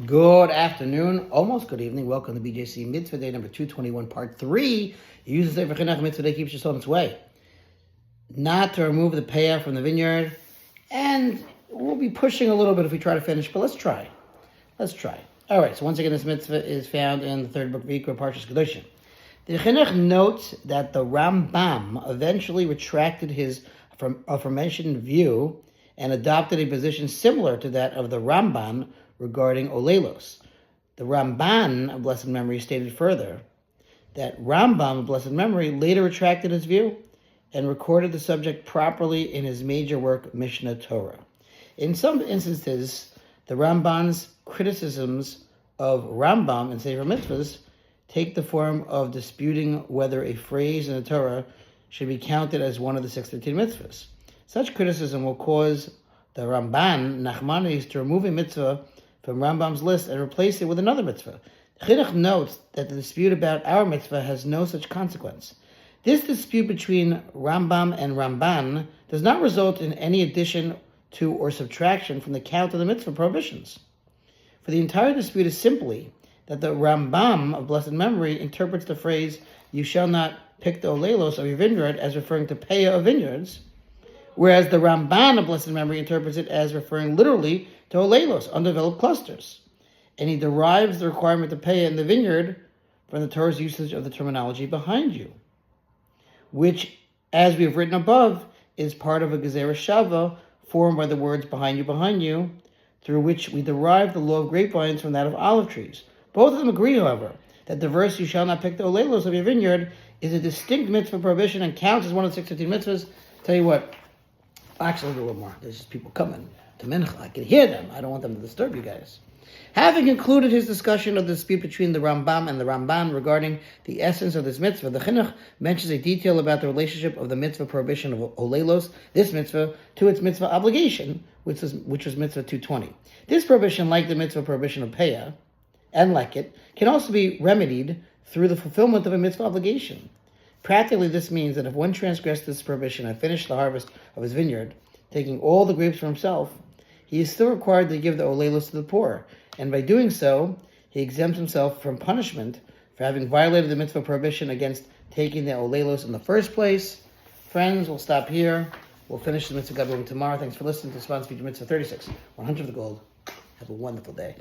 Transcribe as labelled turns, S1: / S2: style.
S1: Good afternoon, almost good evening. Welcome to BJC Mitzvah Day number 221, part 3. You use the Sefer Hachinuch Mitzvah Day keeps your soul in its way. Not to remove the payoff from the vineyard. And we'll be pushing a little bit if we try to finish, but let's try. All right, so once again, this mitzvah is found in the third book of Vayikra, Parshas Kedoshim. The Chinuch notes that the Rambam eventually retracted his aforementioned view and adopted a position similar to that of the Ramban regarding Oleilos. The Ramban of blessed memory stated further that Rambam of blessed memory later retracted his view and recorded the subject properly in his major work, Mishnah Torah. In some instances, the Ramban's criticisms of Rambam and Sefer Mitzvahs take the form of disputing whether a phrase in the Torah should be counted as one of the 613 mitzvahs. Such criticism will cause the Ramban, Nachmanides, to remove a mitzvah from Rambam's list and replace it with another mitzvah. The Chinuch notes that the dispute about our mitzvah has no such consequence. This dispute between Rambam and Ramban does not result in any addition to or subtraction from the count of the mitzvah prohibitions. For the entire dispute is simply that the Rambam of blessed memory interprets the phrase, "You shall not pick the Oleilos of your vineyard," as referring to paya of vineyards, whereas the Ramban of blessed memory interprets it as referring literally to Oleilos, undeveloped clusters. And he derives the requirement to pay in the vineyard from the Torah's usage of the terminology behind you, which, as we have written above, is part of a gezerah shava formed by the words behind you, through which we derive the law of grapevines from that of olive trees. Both of them agree, however, that the verse, "You shall not pick the Oleilos of your vineyard," is a distinct mitzvah prohibition and counts as one of the 613 mitzvahs. Tell you what, actually, a little more. There's just people coming to Mincha. I can hear them. I don't want them to disturb you guys. Having concluded his discussion of the dispute between the Rambam and the Ramban regarding the essence of this mitzvah, the Chinuch mentions a detail about the relationship of the mitzvah prohibition of Oleilos, this mitzvah, to its mitzvah obligation, which was mitzvah 220. This prohibition, like the mitzvah prohibition of Peyah, and like it, can also be remedied through the fulfillment of a mitzvah obligation. Practically, this means that if one transgressed this prohibition and finished the harvest of his vineyard, taking all the grapes for himself, he is still required to give the Oleilos to the poor, and by doing so, he exempts himself from punishment for having violated the mitzvah prohibition against taking the Oleilos in the first place. Friends, we'll stop here. We'll finish the mitzvah God willing tomorrow. Thanks for listening to Sponsor Mitzvah 36, 100 of the gold. Have a wonderful day.